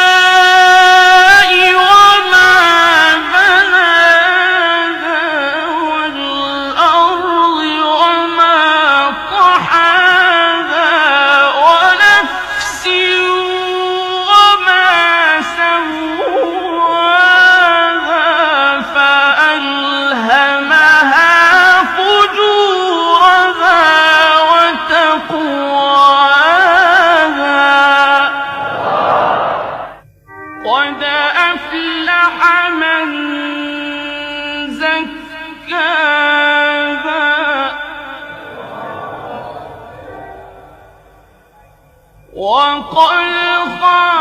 والسماء وما بناها والأرض وما طحاها ونفس وما سواها فألهمها فجورها وتقواها قد أفلح من زكاها وقد خاب